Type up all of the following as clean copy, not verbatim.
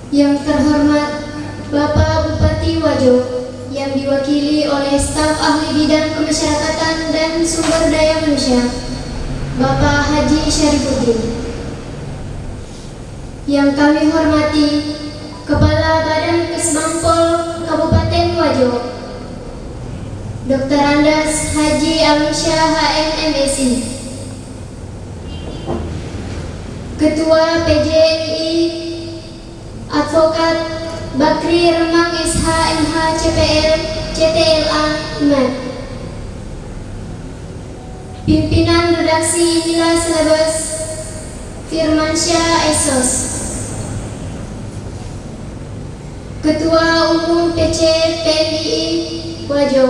Yang terhormat Bapak Bupati Wajo yang diwakili oleh staf ahli bidang kemasyarakatan dan sumber daya manusia, Bapak Haji Syarifuddin. Yang kami hormati Kepala Badan Kesbangpol Kabupaten Wajo, Dr. Andas Haji Alamsyah HMMSI, Ketua PJNI Advokat Bakri Remang SHMH CPL CTLA IMAD, Pimpinan Redaksi Inilah Selebes Firmansyah Esos, Ketua Umum PC PMII Wajo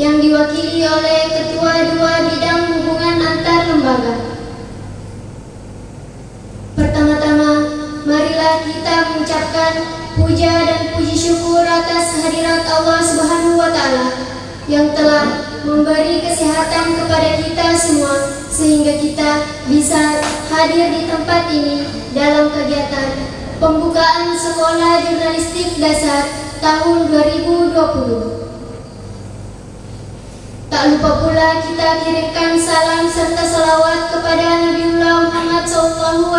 yang diwakili oleh Ketua 2 Bidang Hubungan Antar Lembaga. Pertama-tama, marilah kita mengucapkan puja dan puji syukur atas kehadirat Allah Subhanahu wa Ta'ala yang telah memberi kesehatan kepada kita semua sehingga kita bisa hadir di tempat ini dalam kegiatan pembukaan Sekolah Jurnalistik Dasar tahun 2020. Tak lupa pula kita kirimkan salam serta salawat kepada Nabiullah Muhammad SAW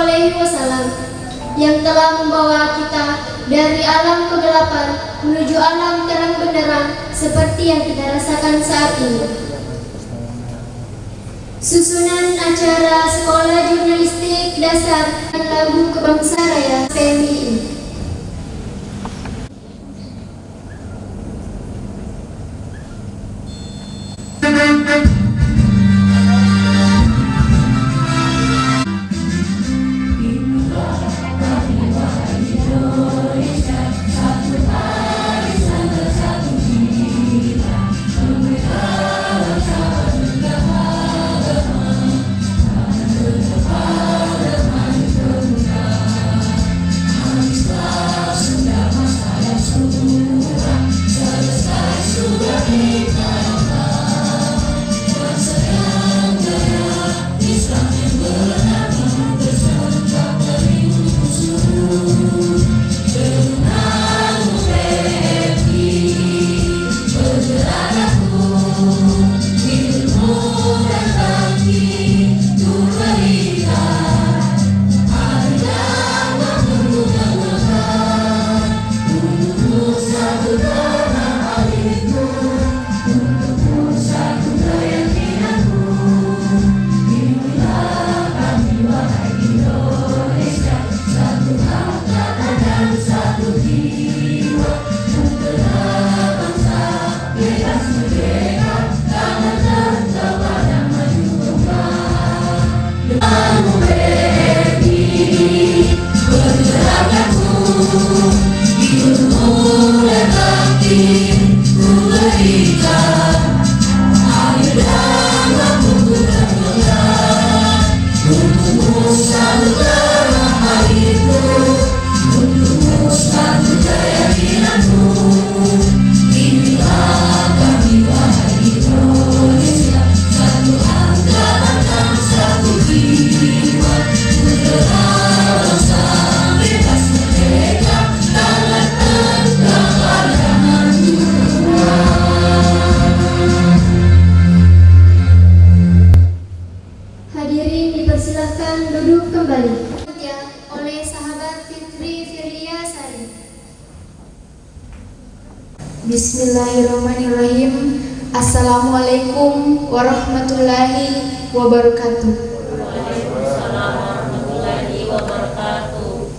yang telah membawa kita dari alam kegelapan menuju alam terang benderang seperti yang kita rasakan saat ini. Susunan acara Sekolah Jurnalistik Dasar dan lagu Kebangsaan Raya PMII. Bismillahirrahmanirrahim. Assalamualaikum warahmatullahi wabarakatuh. Waalaikumsalam warahmatullahi wabarakatuh.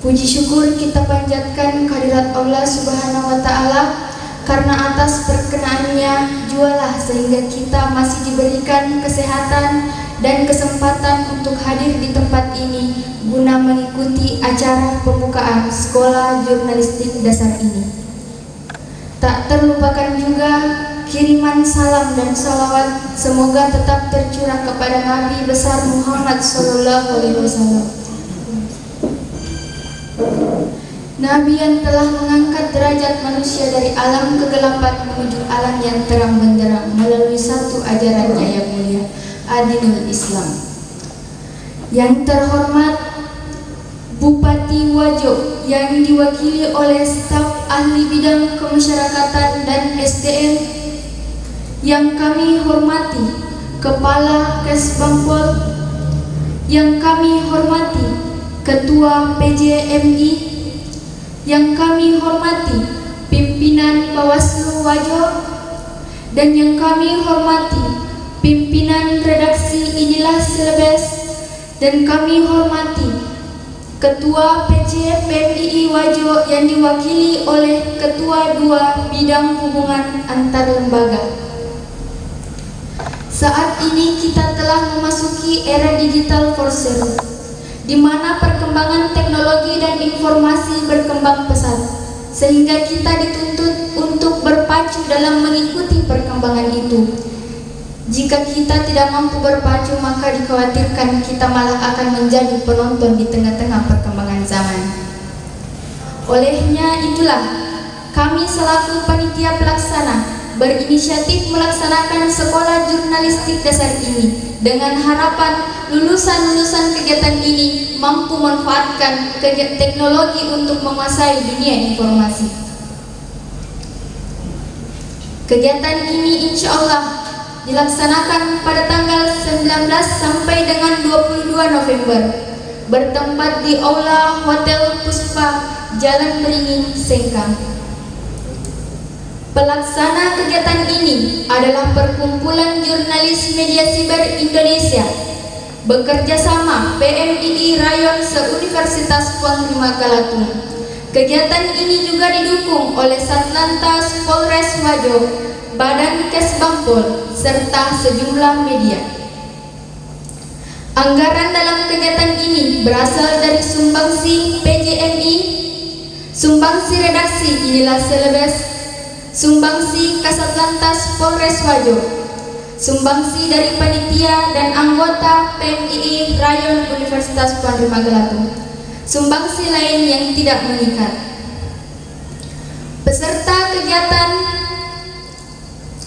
Puji syukur kita panjatkan kehadirat Allah Subhanahu wa Ta'ala karena atas perkenaannya jualah sehingga kita masih diberikan kesehatan dan kesempatan untuk hadir di tempat ini guna mengikuti acara pembukaan Sekolah Jurnalistik Dasar ini. Tak terlupakan juga kiriman salam dan salawat semoga tetap tercurah kepada Nabi besar Muhammad SAW, Nabi yang telah mengangkat derajat manusia dari alam kegelapan menuju alam yang terang benderang melalui satu ajarannya yang mulia, Adinul Islam. Yang terhormat Bupati Wajo yang diwakili oleh staf ahli bidang kemasyarakatan dan SDM, yang kami hormati Kepala Kesbangpol, yang kami hormati Ketua PJMI, yang kami hormati pimpinan Bawaslu Wajo, dan yang kami hormati pimpinan redaksi Inilah Selebes, dan kami hormati Ketua PC PMII Wajo yang diwakili oleh Ketua 2 Bidang Hubungan Antar Lembaga. Saat ini kita telah memasuki era digital 4.0, di mana perkembangan teknologi dan informasi berkembang pesat, sehingga kita dituntut untuk berpacu dalam mengikuti perkembangan itu. Jika kita tidak mampu berpacu, maka dikhawatirkan kita malah akan menjadi penonton di tengah-tengah perkembangan zaman. Olehnya itulah, kami selaku panitia pelaksana berinisiatif melaksanakan sekolah jurnalistik dasar ini dengan harapan lulusan-lulusan kegiatan ini mampu memanfaatkan teknologi untuk menguasai dunia informasi. Kegiatan ini insya Allah dilaksanakan pada tanggal 19 sampai dengan 22 November, bertempat di Aula Hotel Puspa, Jalan Beringin, Sengkang. Pelaksana kegiatan ini adalah Perkumpulan Jurnalis Media Siber Indonesia, bekerja sama PMII Rayon se-Universitas Puang Kalatung. Kegiatan ini juga didukung oleh Satlantas Polres Wajo, Badan Kesbangpol, serta sejumlah media. Anggaran dalam kegiatan ini berasal dari sumbangsi PJMI, sumbangsi redaksi Inilah Selebes, sumbangsi Kasatlantas Polres Wajo, sumbangsi dari panitia dan anggota PMII Rayon Universitas Puan Kalatung, sumbangsi lain yang tidak mengikat. Peserta kegiatan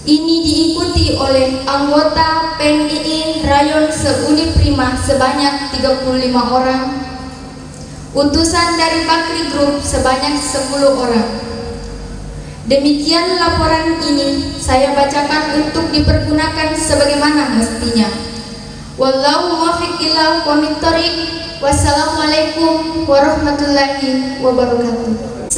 ini diikuti oleh anggota PMII Rayon se-Uniprima sebanyak 35 orang, utusan dari Bakri Group sebanyak 10 orang. Demikian laporan ini saya bacakan untuk dipergunakan sebagaimana mestinya. Wallahu muwaffiq ila aqwamit thoriq. Wassalamualaikum warahmatullahi wabarakatuh.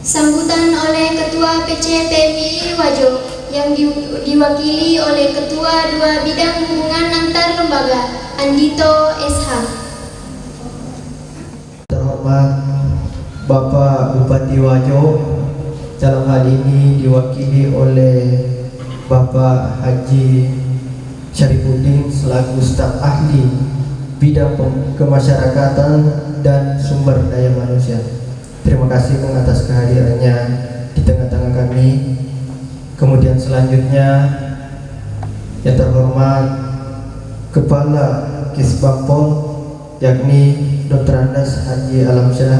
Sambutan oleh Ketua PC PMII Wajo yang diwakili oleh Ketua 2 Bidang Hubungan Antar Lembaga, Andito SH. Terhormat Bapak Bupati Wajo, dalam hal ini diwakili oleh Bapak Haji Syarifuddin selaku staf ahli bidang kemasyarakatan dan sumber daya manusia. Terima kasih atas kehadirannya di tengah-tengah kami. Kemudian selanjutnya yang terhormat Kepala Kesbangpol, yakni Dr. Andes Haji Alamsyah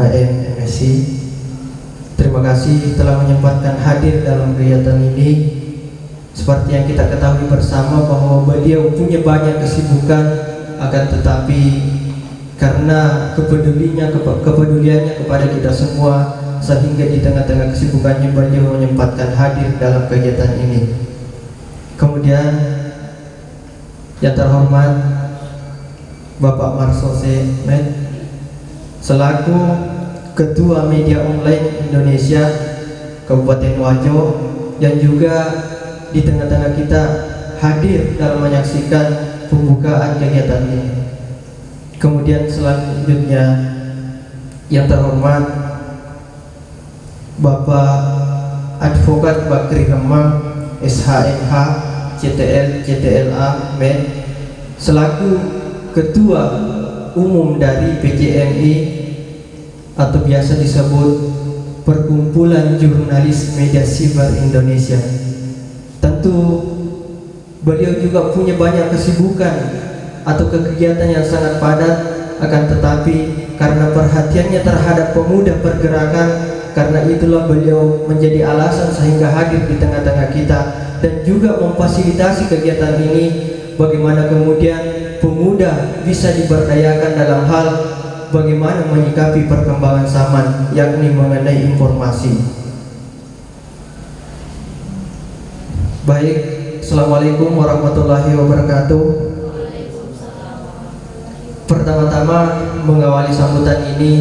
HM MSc. Terima kasih telah menyempatkan hadir dalam kegiatan ini. Seperti yang kita ketahui bersama bahwa beliau punya banyak kesibukan, akan tetapi karena kepeduliannya kepada kita semua, sehingga di tengah-tengah kesibukannya beliau menyempatkan hadir dalam kegiatan ini. Kemudian yang terhormat Bapak Marsose Med selaku Ketua Media Online Indonesia Kabupaten Wajo, yang juga di tengah-tengah kita hadir dalam menyaksikan pembukaan kegiatan ini. Kemudian selanjutnya yang terhormat Bapak Advokat Bakri Remang SHMH CTL CTLA MED selaku Ketua Umum dari PJMI atau biasa disebut Perkumpulan Jurnalis Media Siber Indonesia. Tentu beliau juga punya banyak kesibukan atau kegiatan yang sangat padat, akan tetapi karena perhatiannya terhadap pemuda pergerakan, karena itulah beliau menjadi alasan sehingga hadir di tengah-tengah kita dan juga memfasilitasi kegiatan ini. Bagaimana kemudian pemuda bisa diberdayakan dalam hal bagaimana menyikapi perkembangan zaman, yakni mengenai informasi. Baik, Assalamualaikum warahmatullahi wabarakatuh. Pertama-tama mengawali sambutan ini,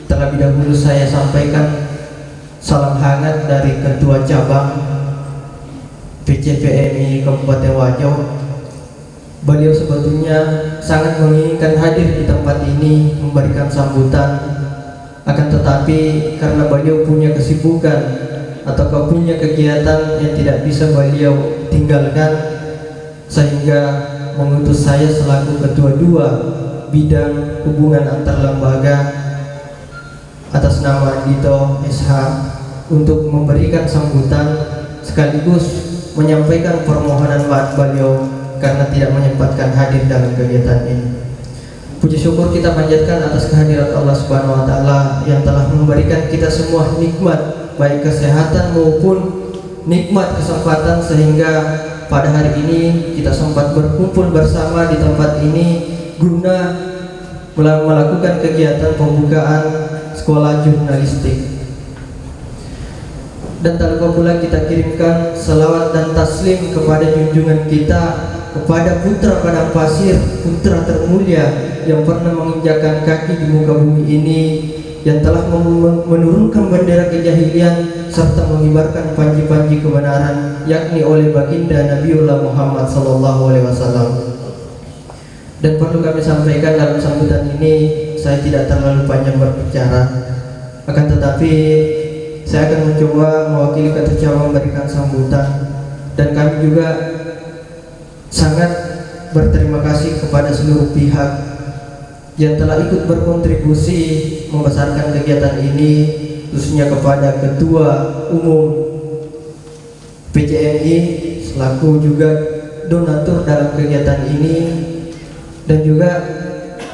terlebih dahulu saya sampaikan salam hangat dari Ketua Cabang PCPMI Kabupaten Wajo. Beliau sebetulnya sangat menginginkan hadir di tempat ini memberikan sambutan, akan tetapi karena beliau punya kesibukan atau punya kegiatan yang tidak bisa beliau tinggalkan, sehingga mengutus saya selaku ketua 2 bidang hubungan antar lembaga atas nama Dito SH untuk memberikan sambutan sekaligus menyampaikan permohonan maaf beliau karena tidak menyempatkan hadir dalam kegiatan ini. Puji syukur kita panjatkan atas kehadiran Allah Subhanahu wa taala yang telah memberikan kita semua nikmat, baik kesehatan maupun nikmat kesempatan, sehingga pada hari ini kita sempat berkumpul bersama di tempat ini guna melakukan kegiatan pembukaan sekolah jurnalistik. Dan tak lupa pula kita kirimkan salawat dan taslim kepada junjungan kita, kepada putra padang pasir, putra termulia yang pernah menginjakkan kaki di muka bumi ini, yang telah menurunkan bendera kejahilian serta mengibarkan panji-panji kebenaran, yakni oleh baginda Nabiullah Muhammad SAW. Dan perlu kami sampaikan dalam sambutan ini, saya tidak terlalu panjang berbicara, akan tetapi saya akan mencoba mewakili ketua cabang memberikan sambutan. Dan kami juga sangat berterima kasih kepada seluruh pihak yang telah ikut berkontribusi membesarkan kegiatan ini, khususnya kepada Ketua Umum PCMI selaku juga donatur dalam kegiatan ini, dan juga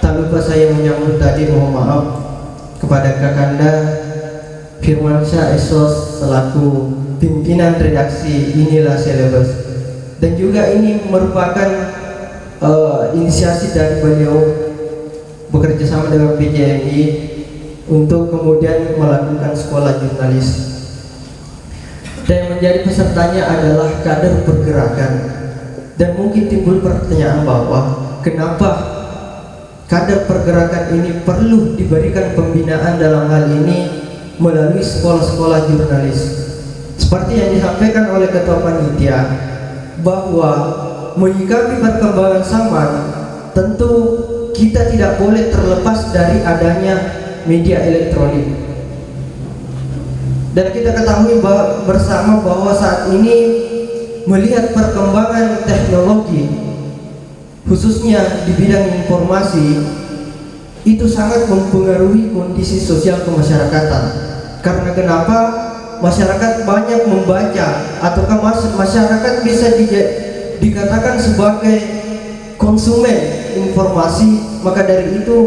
tak lupa saya menyambut tadi, mohon maaf, kepada Kakanda Firmansyah Esos selaku pimpinan redaksi Inilah Selebes, dan juga ini merupakan inisiasi dari beliau bekerja sama dengan PJMI untuk kemudian melakukan sekolah jurnalis. Dan menjadi pesertanya adalah kader pergerakan. Dan mungkin timbul pertanyaan bahwa kenapa kader pergerakan ini perlu diberikan pembinaan dalam hal ini melalui sekolah-sekolah jurnalis. Seperti yang disampaikan oleh Ketua Panitia, bahwa menyikapi perkembangan zaman tentu kita tidak boleh terlepas dari adanya media elektronik. Dan kita ketahui bersama bahwa saat ini melihat perkembangan teknologi, khususnya di bidang informasi, itu sangat mempengaruhi kondisi sosial kemasyarakatan. Karena kenapa? Masyarakat banyak membaca, ataukah masyarakat bisa dikatakan sebagai konsumen informasi. Maka dari itu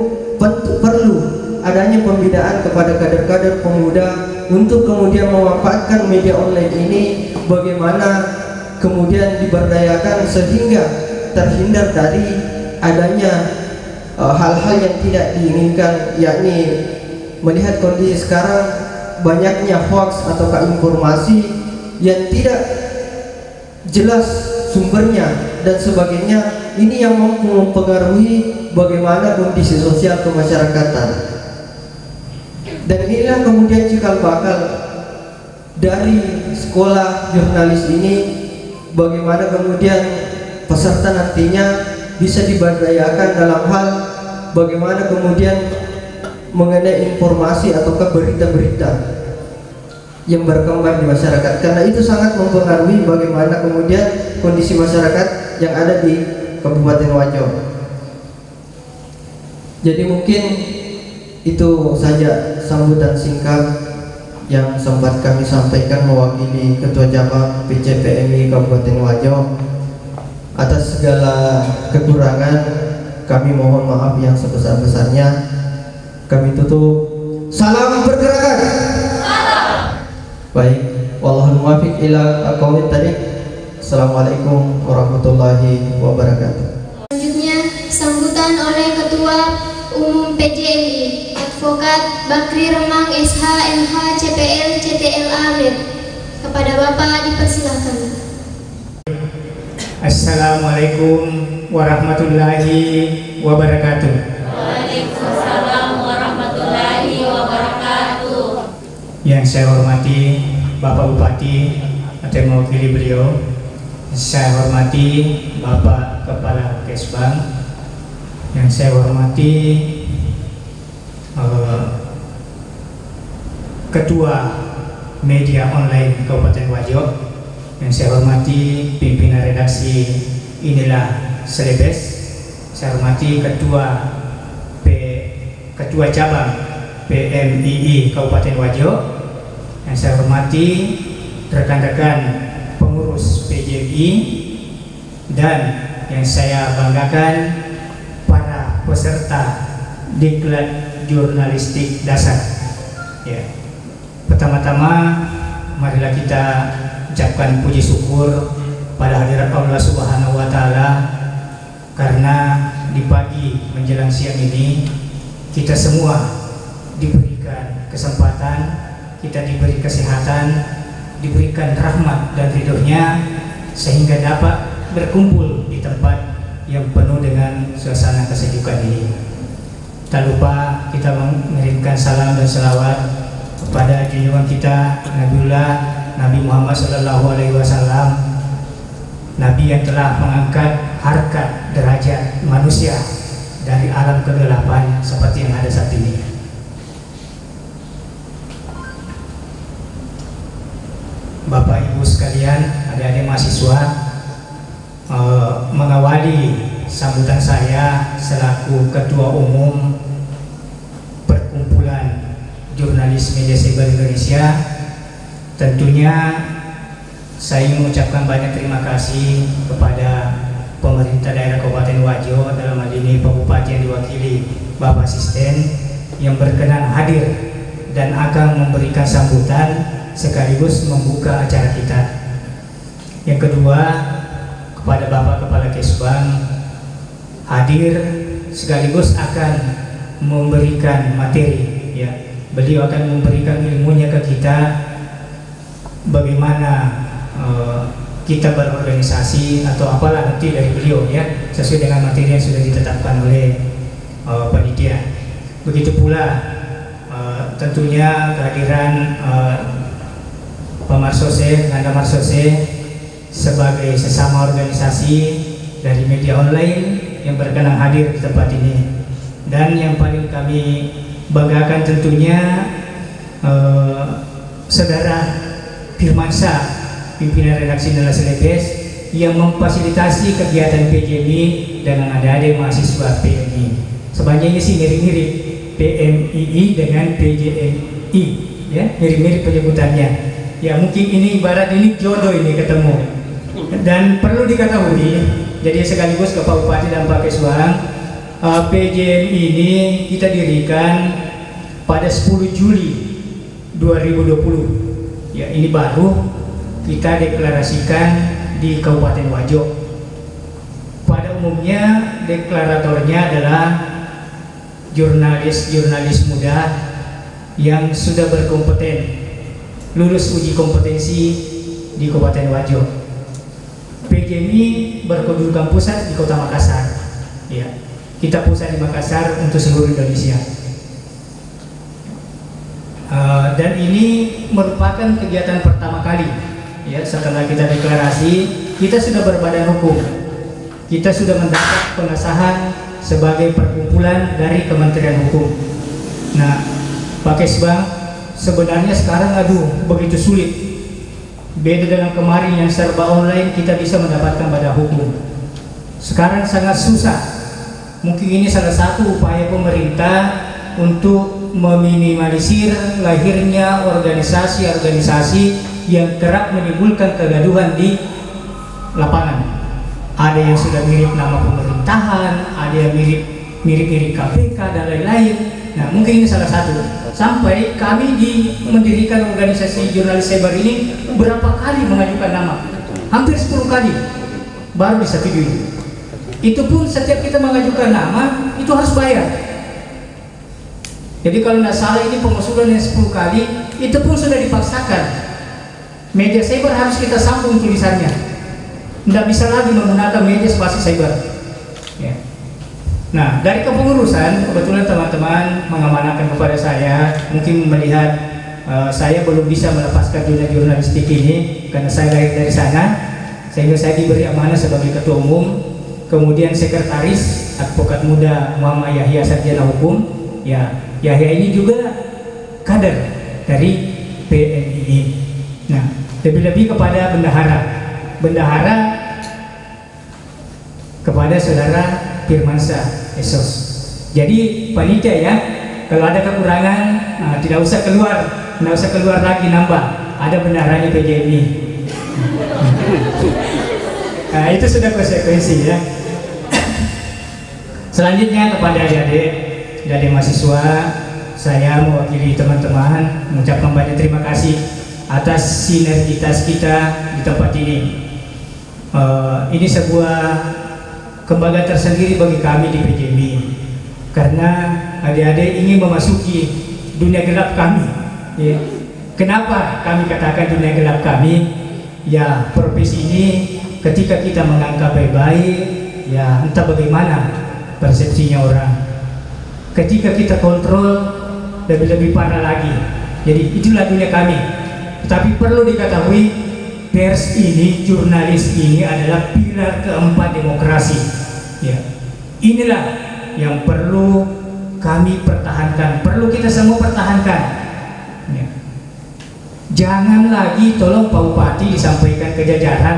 perlu adanya pembinaan kepada kader-kader pemuda untuk kemudian memanfaatkan media online ini, bagaimana kemudian diberdayakan sehingga terhindar dari adanya hal-hal yang tidak diinginkan, yakni melihat kondisi sekarang banyaknya hoax atau informasi yang tidak jelas sumbernya dan sebagainya. Ini yang mampu mempengaruhi bagaimana kondisi sosial kemasyarakatan. Dan inilah kemudian cikal bakal dari sekolah jurnalis ini, bagaimana kemudian peserta nantinya bisa diberdayakan dalam hal bagaimana kemudian mengenai informasi atau berita-berita yang berkembang di masyarakat, karena itu sangat mempengaruhi bagaimana kemudian kondisi masyarakat yang ada di Kabupaten Wajo. Jadi mungkin itu saja sambutan singkat yang sempat kami sampaikan mewakili Ketua Cabang PCPMI Kabupaten Wajo. Atas segala kekurangan kami mohon maaf yang sebesar-besarnya. Kami tutup. Salam pergerakan. Baik, wallahul muwaffiq ila aqwamit thariq. Assalamualaikum warahmatullahi wabarakatuh. Selanjutnya PJMI, Advokat Bakri Remang SH MH CPL CTLA MED. Kepada Bapak dipersilakan. Assalamualaikum warahmatullahi wabarakatuh. Waalaikumsalam warahmatullahi wabarakatuh. Yang saya hormati Bapak Bupati atau mewakili beliau, saya hormati Bapak Kepala Kesbang, yang saya hormati Ketua Media Online Kabupaten Wajo, yang saya hormati pimpinan redaksi Inilah Selebes, saya hormati Ketua Cabang PMII Kabupaten Wajo, yang saya hormati rekan-rekan pengurus PJMI, dan yang saya banggakan para peserta diklat jurnalistik dasar. Ya. Pertama-tama marilah kita ucapkan puji syukur pada hadirat Allah Subhanahu wa taala, karena di pagi menjelang siang ini kita semua diberikan kesempatan, kita diberi kesehatan, diberikan rahmat dan ridhonya, sehingga dapat berkumpul di tempat yang penuh dengan suasana kesejukan ini. Tak lupa kita mengirimkan salam dan selawat kepada junjungan kita Nabi Muhammad SAW, Nabi yang telah mengangkat harkat derajat manusia dari alam kegelapan seperti yang ada saat ini. Bapak Ibu sekalian, adik-adik mahasiswa, mengawali sambutan saya selaku Ketua Umum Perkumpulan Jurnalis Media Cyber Indonesia, tentunya saya mengucapkan banyak terima kasih kepada pemerintah daerah Kabupaten Wajo, dalam hal ini Pak Bupati yang diwakili Bapak Asisten, yang berkenan hadir dan akan memberikan sambutan sekaligus membuka acara kita. Yang kedua, kepada Bapak Kepala Kesbang hadir sekaligus akan memberikan materi, ya. Beliau akan memberikan ilmunya ke kita, bagaimana kita berorganisasi atau apalah nanti dari beliau, ya, sesuai dengan materi yang sudah ditetapkan oleh panitia. Begitu pula tentunya kehadiran Pak Marsose, Nanda Marsose sebagai sesama organisasi dari media online yang berkenan hadir di tempat ini. Dan yang paling kami banggakan tentunya Saudara Firmansyah, pimpinan redaksi Inilah Selebes, yang memfasilitasi kegiatan PJMI dengan adik-adik mahasiswa PMI. Sebenarnya ini sih mirip-mirip PMII dengan PJMI, ya, mirip-mirip penyebutannya. Ya, mungkin ini ibarat ini jodoh ini ketemu. Dan perlu diketahui, jadi sekaligus ke Pak Bupati dan Pak Kesbang, PJMI ini kita dirikan pada 10 Juli 2020. Ya, ini baru kita deklarasikan di Kabupaten Wajo. Pada umumnya deklaratornya adalah jurnalis-jurnalis muda yang sudah berkompeten, lulus uji kompetensi di Kabupaten Wajo. PJMI berkedudukan pusat di Kota Makassar. Ya, kita pusat di Makassar untuk seluruh Indonesia. Dan ini merupakan kegiatan pertama kali, ya, setelah kita deklarasi, kita sudah berbadan hukum, kita sudah mendapat pengesahan sebagai perkumpulan dari Kementerian Hukum. Nah, Pak Kesbang, sebenarnya sekarang begitu sulit, beda dengan kemarin yang serba online kita bisa mendapatkan badan hukum. Sekarang sangat susah. Mungkin ini salah satu upaya pemerintah untuk meminimalisir lahirnya organisasi-organisasi yang kerap menimbulkan kegaduhan di lapangan. Ada yang sudah mirip nama pemerintahan, ada yang mirip KPK dan lain-lain. Nah, mungkin ini salah satu. Sampai kami mendirikan organisasi jurnalis cyber ini berapa kali mengajukan nama, hampir 10 kali baru disetujui. Itu pun setiap kita mengajukan nama itu harus bayar. Jadi kalau tidak salah ini pengusulan yang 10 kali, itu pun sudah dipaksakan. Media cyber harus kita sambung tulisannya. Tidak bisa lagi menggunakan media spasi cyber. Ya. Nah, dari kepengurusan, kebetulan teman-teman mengamanahkan kepada saya, mungkin melihat saya belum bisa melepaskan dunia jurnalistik ini karena saya lahir dari sana, sehingga saya diberi amanah sebagai ketua umum, kemudian sekretaris advokat muda Muhammad Yahya Sarjana Hukum. Ya, Yahya ini juga kader dari PNII. Nah, lebih-lebih kepada bendahara kepada saudara Firmansyah Esos. Jadi panitia ya, kalau ada kekurangan tidak usah keluar lagi nambah. Ada bendaharanya PJMI. Nah, itu sudah konsekuensi ya. Selanjutnya kepada adik-adik mahasiswa, saya mewakili teman-teman mengucapkan banyak terima kasih atas sinergitas kita di tempat ini. Ini sebuah kebanggaan tersendiri bagi kami di PJMI, karena adik-adik ingin memasuki dunia gelap kami. Ya. Kenapa kami katakan dunia gelap kami? Ya, profesi ini ketika kita menganggap baik-baik, ya entah bagaimana persepsinya orang. Ketika kita kontrol, lebih-lebih parah lagi. Jadi itulah dunia kami. Tapi perlu diketahui, pers ini, jurnalis ini adalah pilar keempat demokrasi. Ya, inilah yang perlu kami pertahankan, perlu kita semua pertahankan. Ya. Jangan lagi, tolong Pak Bupati disampaikan ke jajaran,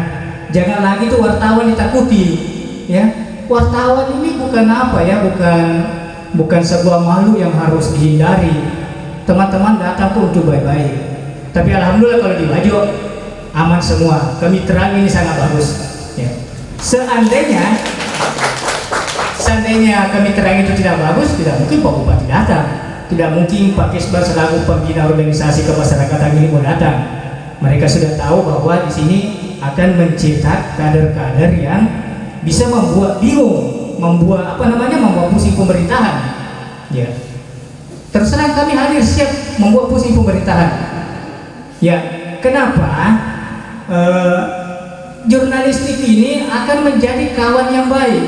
jangan lagi tuh wartawan ditakuti. Ya, wartawan ini bukan apa ya, bukan sebuah makhluk yang harus dihindari. Teman-teman datang pun untuk baik-baik. Tapi alhamdulillah kalau di Bajo aman semua. Kemitraan ini sangat bagus. Ya. Seandainya kemitraan itu tidak bagus, tidak mungkin Pak Bupati datang. Tidak mungkin Pak Kesbah selaku pembina organisasi kemasyarakatan ini mau datang. Mereka sudah tahu bahwa di sini akan mencetak kader-kader yang bisa membuat bingung, membuat pusing pemerintahan. Ya. Terus terang kami hadir siap membuat pusing pemerintahan. Ya, kenapa? Jurnalistik ini akan menjadi kawan yang baik,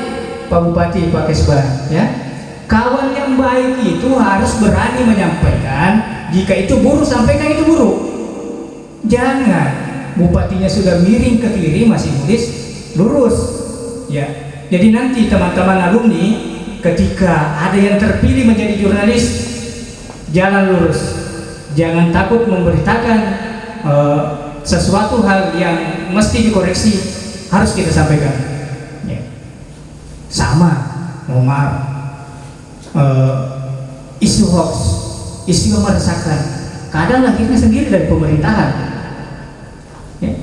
Pak Bupati, Pak Kesbah. Ya, kawan yang baik itu harus berani menyampaikan. Jika itu buruk, sampaikan itu buruk. Jangan bupatinya sudah miring ke kiri masih nulis lurus. Ya, jadi nanti teman-teman alumni ketika ada yang terpilih menjadi jurnalis, jalan lurus, jangan takut memberitakan sesuatu hal yang mesti dikoreksi, harus kita sampaikan. Ya. Sama, Omar, isu hoax, isu yang meresahkan, kadang lahirnya sendiri dari pemerintahan. Ya.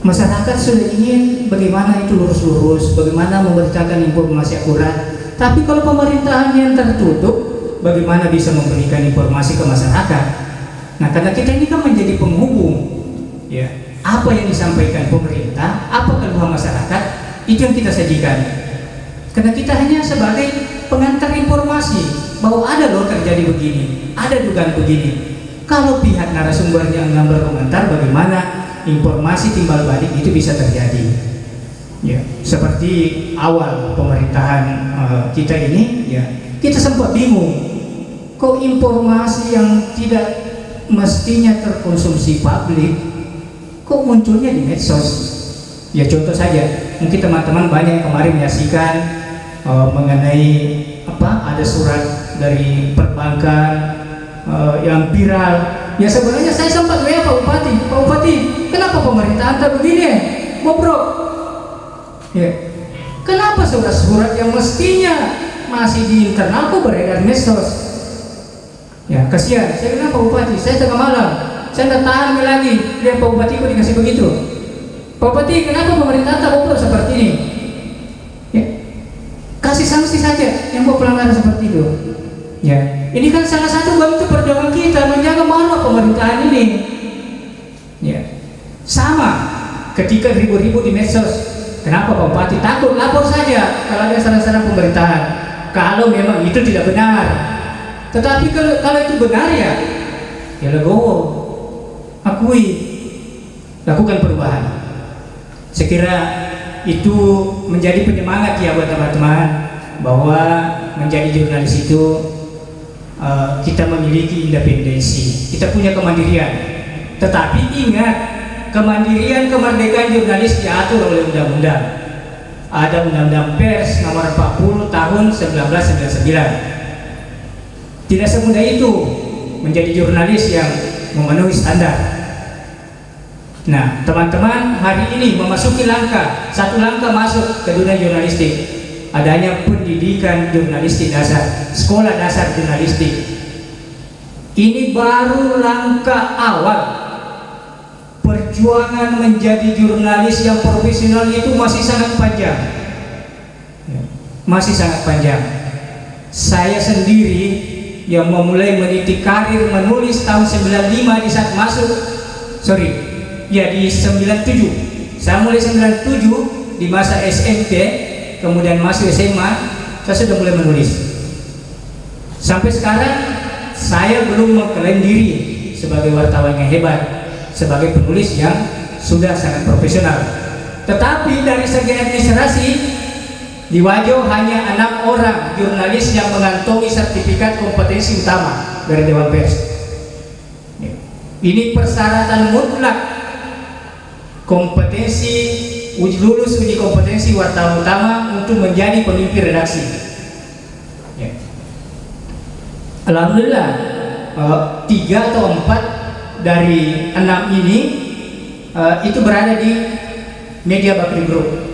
Masyarakat sudah ingin bagaimana itu lurus-lurus, bagaimana memberitakan informasi akurat. Tapi kalau pemerintahan yang tertutup, bagaimana bisa memberikan informasi ke masyarakat? Nah, karena kita ini kan menjadi penghubung, ya, apa yang disampaikan pemerintah, apa keluhan masyarakat, itu yang kita sajikan. Karena kita hanya sebagai pengantar informasi bahwa ada loh terjadi begini, ada dugaan begini. Kalau pihak narasumbernya mengambil komentar, bagaimana informasi timbal balik itu bisa terjadi. Ya, seperti awal pemerintahan kita ini, ya, kita sempat bingung, kok informasi yang tidak mestinya terkonsumsi publik kok munculnya di medsos. Ya, contoh saja, mungkin teman-teman banyak yang kemarin menyaksikan mengenai ada surat dari perbankan yang viral. Ya, sebenarnya saya sempat WA Pak Bupati, kenapa pemerintahan tak begini? Bobrok. Ya, kenapa surat-surat yang mestinya masih di internal kok beredar medsos? Ya, kasihan. Saya bilang Pak Bupati, saya tengah malam, saya tidak tahan lagi. Lihat Pak Bupati kok dikasih begitu. Pak Bupati, kenapa pemerintah tak bobrok seperti ini? Ya, kasih sanksi saja yang buat pelanggaran seperti itu. Ya, ini kan salah satu bentuk perjuangan kita menjaga mana pemerintahan ini. Ya, sama ketika ribu-ribu di medsos. Kenapa Pak Bupati takut? Lapor saja kalau ada salah-salah pemerintahan. Kalau memang itu tidak benar. Tetapi kalau itu benar ya legowo, akui, lakukan perubahan. Saya kira itu menjadi penyemangat ya buat teman-teman, bahwa menjadi jurnalis itu kita memiliki independensi, kita punya kemandirian. Tetapi ingat, kemandirian kemerdekaan jurnalis diatur oleh undang-undang. Ada Undang-Undang Pers nomor 40 tahun 1999. Tidak semudah itu menjadi jurnalis yang memenuhi standar. Nah, teman-teman hari ini memasuki satu langkah masuk ke dunia jurnalistik, adanya pendidikan jurnalistik dasar, sekolah dasar jurnalistik. Ini baru langkah awal. Perjuangan menjadi jurnalis yang profesional itu masih sangat panjang. Masih sangat panjang. Saya sendiri yang memulai meniti karir menulis tahun 95 di saat di 97. Saya mulai 97 di masa SMP, kemudian masuk SMA, saya sudah mulai menulis. Sampai sekarang saya belum mengklaim diri sebagai wartawan yang hebat, sebagai penulis yang sudah sangat profesional. Tetapi dari segi administrasi, di Wajo hanya 6 orang jurnalis yang mengantongi sertifikat kompetensi utama dari Dewan Pers. Ini persyaratan mutlak kompetensi, lulus uji kompetensi wartawan utama untuk menjadi pemimpin redaksi. Alhamdulillah 3 atau 4 dari 6 ini itu berada di Media Bakri Group.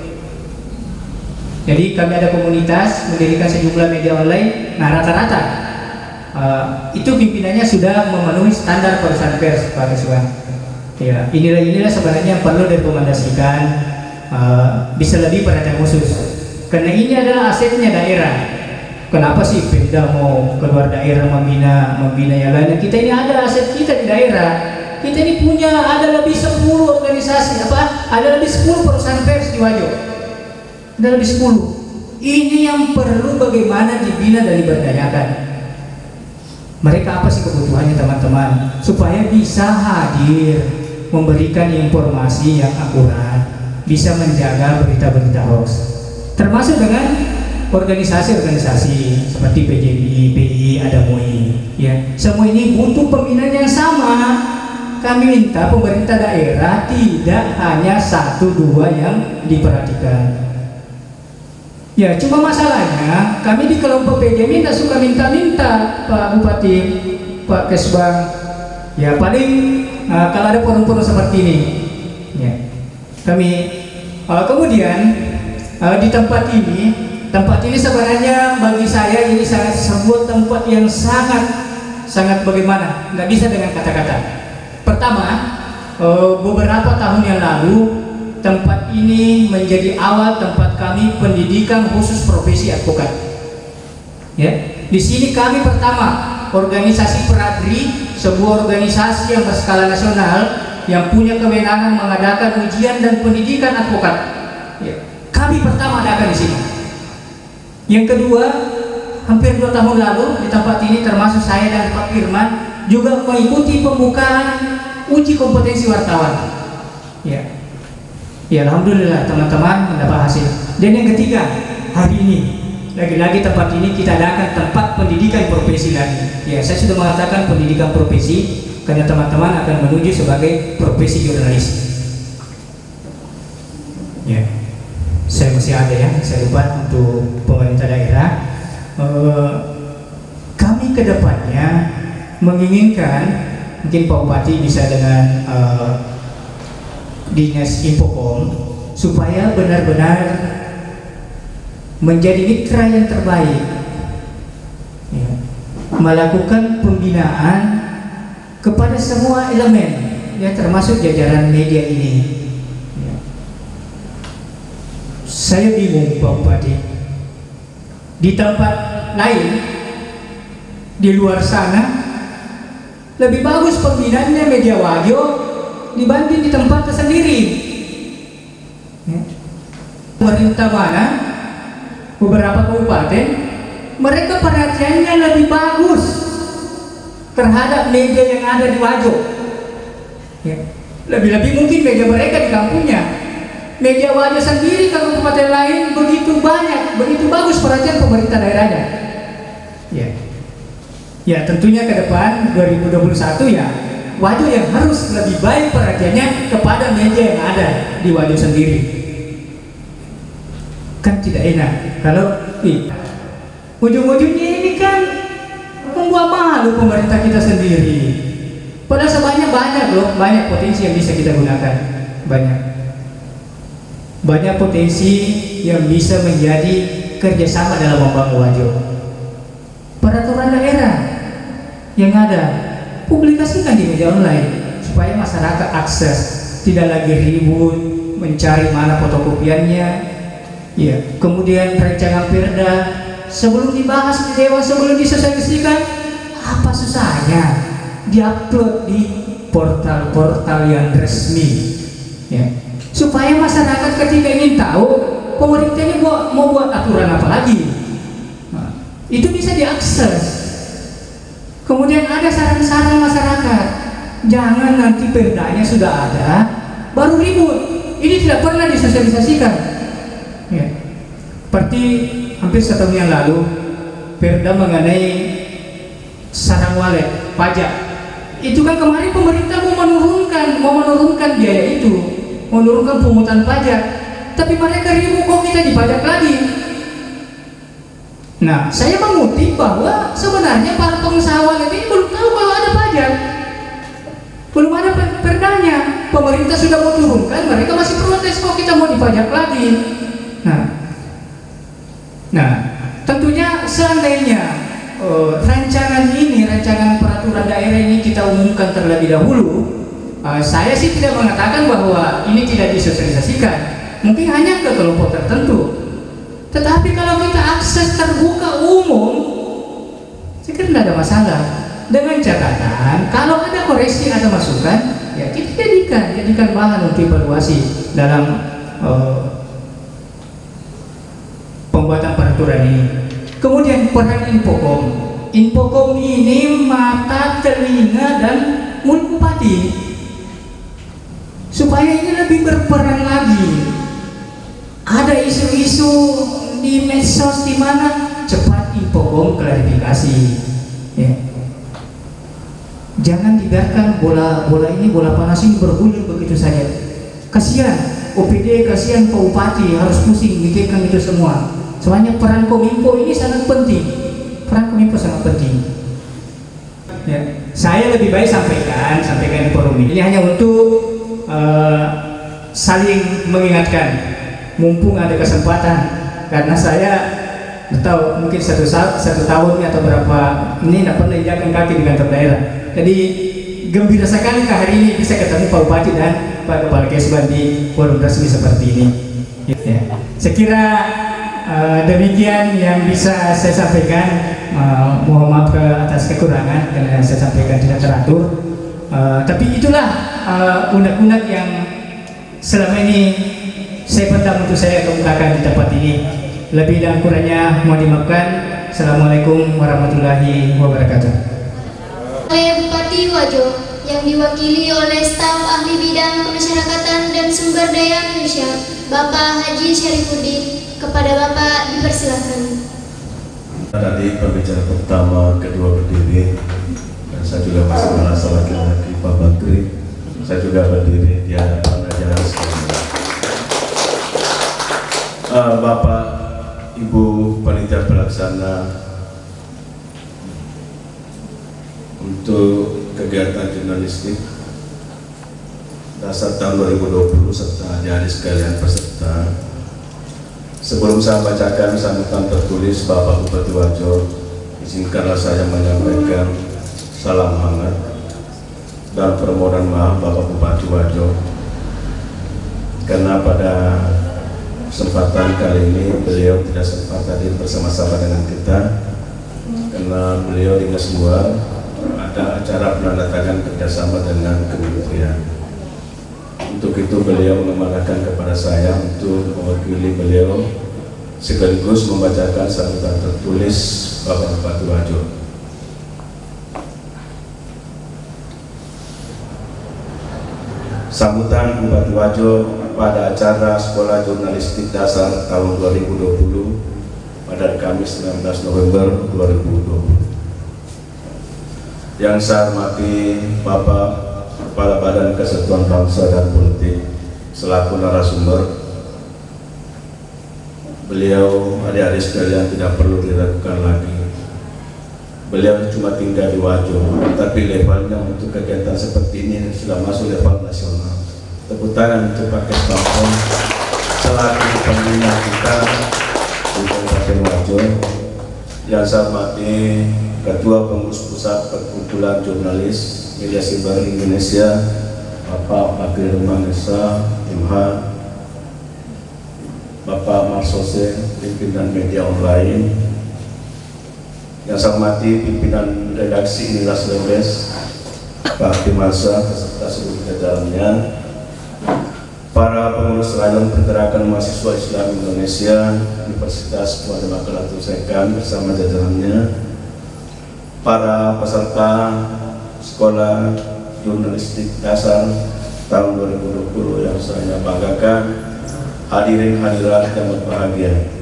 Jadi kami ada komunitas mendirikan sejumlah media online. Nah, rata-rata itu pimpinannya sudah memenuhi standar perusahaan pers, Pak Ketua. Ya, inilah sebenarnya yang perlu direkomendasikan, bisa lebih perhatian khusus. Karena ini adalah asetnya daerah. Kenapa sih Pemda mau keluar daerah membina yang lain? Kita ini ada aset kita di daerah. Kita ini punya ada lebih 10 organisasi, ada lebih 10 perusahaan pers di Wajo. Ada lebih 10. Ini yang perlu bagaimana dibina dan diberdayakan. Mereka apa sih kebutuhannya teman-teman? Supaya bisa hadir, memberikan informasi yang akurat, bisa menjaga berita-berita hoax. Termasuk dengan organisasi-organisasi seperti PJBI, PI, ada MUI. Ya, semua ini butuh pembinaan yang sama. Kami minta pemerintah daerah tidak hanya 1-2 yang diperhatikan. Ya, cuma masalahnya kami di kelompok PJMI tidak suka minta-minta, Pak Bupati, Pak Kesbang. Ya, paling kalau ada forum-forum seperti ini, ya, kami kemudian di tempat ini sebenarnya bagi saya ini sebuah tempat yang sangat bagaimana, nggak bisa dengan kata-kata. Pertama, beberapa tahun yang lalu tempat ini menjadi awal tempat kami pendidikan khusus profesi advokat. Ya, di sini kami pertama organisasi Peradri, sebuah organisasi yang berskala nasional yang punya kewenangan mengadakan ujian dan pendidikan advokat. Ya, kami pertama adakan di sini. Yang kedua, hampir 2 tahun lalu di tempat ini termasuk saya dan Pak Firman juga mengikuti pembukaan uji kompetensi wartawan. Ya. Ya, alhamdulillah teman-teman mendapat hasil. Dan yang ketiga, hari ini lagi-lagi tempat ini kita adakan tempat pendidikan profesi lagi. Ya, saya sudah mengatakan pendidikan profesi karena teman-teman akan menuju sebagai profesi jurnalis. Ya, saya masih ada ya, saya lupa untuk pemerintah daerah. Kami kedepannya menginginkan mungkin Pak Bupati bisa dengan Dinas Infocom supaya benar-benar menjadi mitra yang terbaik, ya, melakukan pembinaan kepada semua elemen, ya, termasuk jajaran media ini. Ya. Saya bingung Pak Bupati, di tempat lain di luar sana lebih bagus pembinaannya media Wajo dibanding di tempat sendiri. Pemerintah mana, beberapa kabupaten, mereka perhatiannya lebih bagus terhadap media yang ada di Wajo. Ya. Lebih-lebih mungkin media mereka di kampungnya. Media Wajo sendiri kabupaten lain begitu banyak, begitu bagus perhatian pemerintah daerahnya. Ya, ya tentunya ke depan 2021 ya Wajo yang harus lebih baik perhatiannya kepada media yang ada di Wajo sendiri. Kan tidak enak kalau ujung-ujungnya ini kan membuat malu pemerintah kita sendiri. Padahal sebanyak banyak loh, banyak potensi yang bisa kita gunakan, banyak potensi yang bisa menjadi kerjasama dalam membangun Wajo. Peraturan daerah yang ada publikasikan di media online supaya masyarakat akses, tidak lagi ribut mencari mana fotokopiannya. Ya, kemudian rancangan perda sebelum dibahas di dewan, sebelum disosialisasikan, apa susahnya diupload di portal-portal yang resmi, ya, supaya masyarakat ketika ingin tahu pemerintah ini mau buat aturan apa lagi, nah, itu bisa diakses. Kemudian ada saran-saran masyarakat, jangan nanti perdanya sudah ada baru ribut, ini tidak pernah disosialisasikan, ya. Seperti hampir 1 tahun yang lalu perda mengenai sarang walet pajak, itu kan kemarin pemerintah mau menurunkan biaya itu, menurunkan pungutan pajak, tapi mereka ribut kok kita dipajak lagi. Nah, saya mengutip bahwa sebenarnya para pengusaha walet ini belum tahu kalau ada pajak, belum ada perdanya. Pemerintah sudah mau turunkan, mereka masih protes kok kita mau dipajak lagi. Nah, tentunya seandainya rancangan peraturan daerah ini kita umumkan terlebih dahulu, saya sih tidak mengatakan bahwa ini tidak disosialisasikan, mungkin hanya ke kelompok tertentu. Tetapi kalau kita akses terbuka umum, saya kira tidak ada masalah. Dengan catatan, kalau ada koreksi, ada masukan, ya kita jadikan bahan untuk evaluasi dalam pembuatan peraturan ini. Kemudian peran Infokom ini mata, telinga, dan mulut bupati, supaya ini lebih berperan lagi. Ada isu-isu di medsos di mana cepat Infokom klarifikasi, ya. Jangan dibiarkan bola panas ini bergulir begitu saja. Kasihan OPD, kasihan Pak Bupati harus pusing mikirkan itu semua. Soalnya peran Kominfo ini sangat penting. Ya, saya lebih baik sampaikan di forum ini hanya untuk saling mengingatkan, mumpung ada kesempatan, karena saya tahu mungkin satu tahun atau berapa ini tidak pernah injakan kaki di kantor daerah. Jadi gembira sekali hari ini bisa ketemu Pak Bupati dan Pak Kepala Kesban di forum resmi seperti ini. Ya. Saya kira demikian yang bisa saya sampaikan. Mohon maaf atas kekurangan karena saya sampaikan tidak teratur. Tapi itulah unek-unek yang selama ini saya pendam untuk saya kemukakan di tempat ini. Lebih dan kurangnya mohon dimaafkan. Assalamualaikum warahmatullahi wabarakatuh. Oleh Bupati Wajo yang diwakili oleh staf ahli bidang pemasyarakatan dan sumber daya manusia, Bapak Haji Syarifuddin, kepada Bapak dipersilakan. Tadi pembicara pertama, kedua berdiri, dan saya juga masih merasa laki-laki Pak Bakri. Saya juga berdiri di hadapan ajaran sekalian. Bapak, Ibu Panitia Pelaksana untuk kegiatan jurnalistik dasar tahun 2020 serta adik-adik sekalian peserta. Sebelum saya bacakan sambutan tertulis Bapak Bupati Wajo, izinkanlah saya menyampaikan salam hangat dan permohonan maaf Bapak Bupati Wajo, karena pada kesempatan kali ini beliau tidak sempat hadir bersama-sama dengan kita karena beliau dinas luar, ada acara penandatangan kerjasama dengan kementerian. Untuk itu beliau mengamanahkan kepada saya untuk mewakili beliau sekaligus membacakan sambutan tertulis Bapak Bupati Wajo. sambutan Bupati Wajo pada acara Sekolah Jurnalistik Dasar tahun 2020 pada Kamis 19 November 2020. Yang saya hormati Bapak Kepala Badan Kesatuan Bangsa dan Politik selaku narasumber, beliau adik-adik sekalian tidak perlu diragukan lagi. Beliau cuma tinggal di Wajo, tapi levelnya untuk kegiatan seperti ini sudah masuk level nasional. Tepuk tangan untuk Pak Kesbangpol selaku pembina kita di Kabupaten Wajo. Yang saya hormati Ketua Pengurus Pusat Perkumpulan Jurnalis Media Siber Indonesia, Bapak Bakri Rumanesa, MH, Bapak Marsose, pimpinan media online. Yang saya hormati pimpinan redaksi Nilas Lembes, Pak Timasa beserta seluruh jajarannya, para pengurus rayon Pergerakan Mahasiswa Islam Indonesia Universitas Muhammad Makalatul Sekan bersama jajarannya, para peserta Sekolah Jurnalistik Dasar tahun 2020 yang saya banggakan, hadirin hadirat yang berbahagia.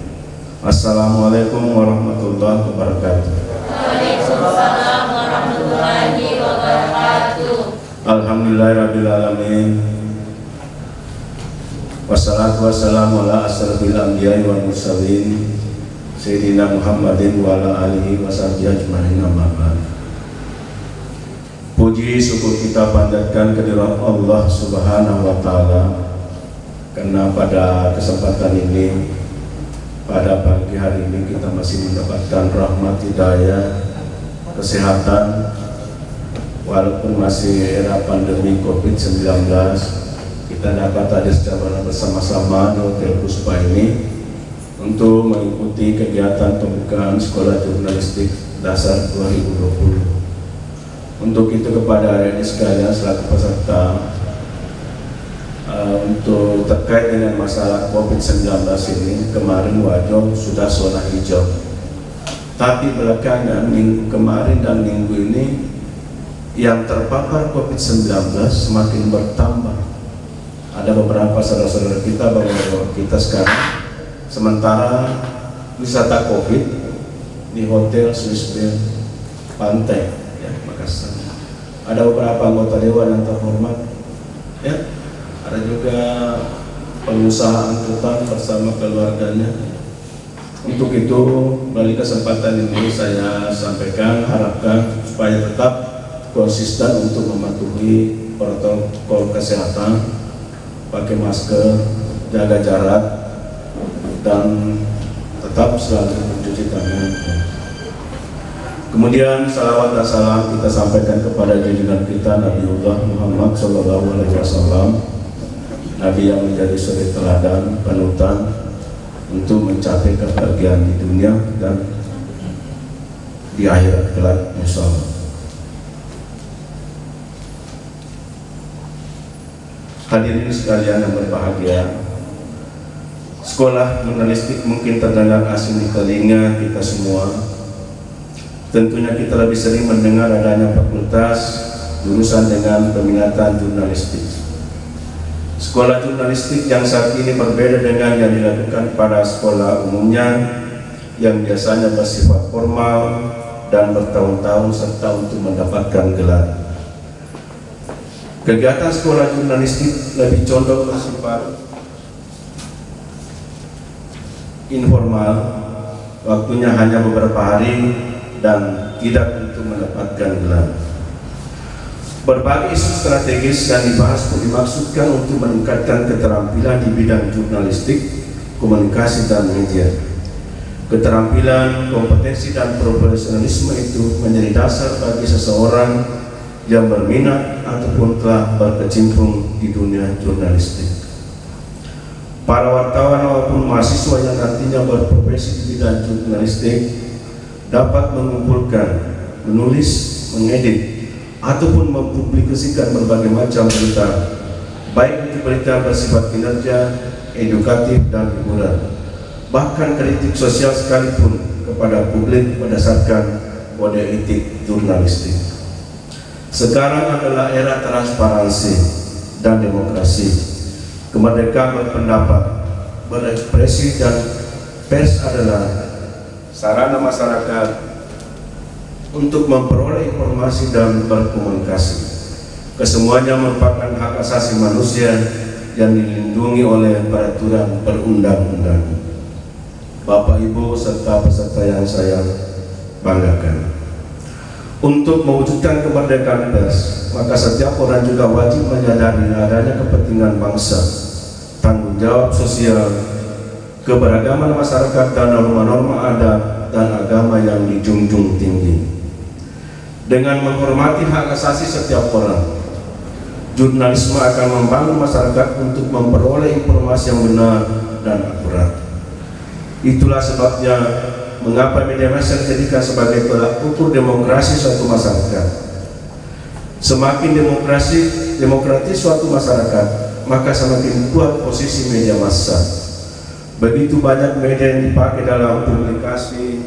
Assalamualaikum warahmatullahi wabarakatuh. Waalaikumsalam warahmatullahi wabarakatuh. Alhamdulillahirabbil alamin. Wassalatu wassalamu ala asrofil anbiya'i wal mursalin Sayyidina Muhammadin wa ala alihi wa sahbihi ajma'in, amma ba'd. Puji syukur kita panjatkan kehadirat Allah Subhanahu wa taala karena pada kesempatan ini, pada pagi hari ini kita masih mendapatkan rahmat hidayah, kesehatan, walaupun masih era pandemi COVID-19. Kita dapat hadir secara bersama-sama di Hotel Puspa ini untuk mengikuti kegiatan pembukaan Sekolah Jurnalistik Dasar 2020. Untuk itu kepada adik-adik sekalian selaku peserta, untuk terkait dengan masalah COVID-19 ini, kemarin Wajo sudah zona hijau, tapi belakangan minggu kemarin dan minggu ini yang terpapar COVID-19 semakin bertambah. Ada beberapa saudara-saudara kita bahwa kita sekarang sementara wisata COVID di Hotel Swiss Bell Pantai, ya, Makassar. Ada beberapa anggota dewan yang terhormat, ya. Ada juga pengusaha angkutan bersama keluarganya. Untuk itu, melalui kesempatan ini saya sampaikan, harapkan supaya tetap konsisten untuk mematuhi protokol kesehatan, pakai masker, jaga jarak, dan tetap selalu mencuci tangan. Kemudian salawat dan salam kita sampaikan kepada junjungan kita Nabiullah Muhammad SAW, Nabi yang menjadi suri teladan, panutan untuk mencapai kebahagiaan di dunia dan di akhirat kelak, insyaallah. Hadirin sekalian yang berbahagia, sekolah jurnalistik mungkin terdengar asing di telinga kita semua. Tentunya kita lebih sering mendengar adanya fakultas jurusan dengan peminatan jurnalistik. Sekolah jurnalistik yang saat ini berbeda dengan yang dilakukan pada sekolah umumnya yang biasanya bersifat formal dan bertahun-tahun serta untuk mendapatkan gelar. Kegiatan sekolah jurnalistik lebih condong bersifat informal, waktunya hanya beberapa hari dan tidak untuk mendapatkan gelar. Berbagai isu strategis yang dibahas pun dimaksudkan untuk meningkatkan keterampilan di bidang jurnalistik, komunikasi, dan media. Keterampilan, kompetensi, dan profesionalisme itu menjadi dasar bagi seseorang yang berminat ataupun telah berkecimpung di dunia jurnalistik. Para wartawan maupun mahasiswa yang nantinya berprofesi di bidang jurnalistik dapat mengumpulkan, menulis, mengedit, ataupun mempublikasikan berbagai macam berita, baik itu berita bersifat kinerja, edukatif, dan hiburan, bahkan kritik sosial sekalipun kepada publik berdasarkan kode etik jurnalistik. Sekarang adalah era transparansi dan demokrasi. Kemerdekaan berpendapat, berekspresi, dan pers adalah sarana masyarakat untuk memperoleh informasi dan berkomunikasi. Kesemuanya merupakan hak asasi manusia yang dilindungi oleh peraturan perundang-undangan. Bapak, Ibu, serta peserta yang saya banggakan, untuk mewujudkan kemerdekaan pers, maka setiap orang juga wajib menyadari adanya kepentingan bangsa, tanggung jawab sosial, keberagaman masyarakat, dan norma-norma adat dan agama yang dijunjung tinggi. Dengan menghormati hak asasi setiap orang, jurnalisme akan membangun masyarakat untuk memperoleh informasi yang benar dan akurat. Itulah sebabnya mengapa media massa dijadikan sebagai tolak ukur demokrasi suatu masyarakat. Semakin demokratis suatu masyarakat, maka semakin kuat posisi media massa. Begitu banyak media yang dipakai dalam publikasi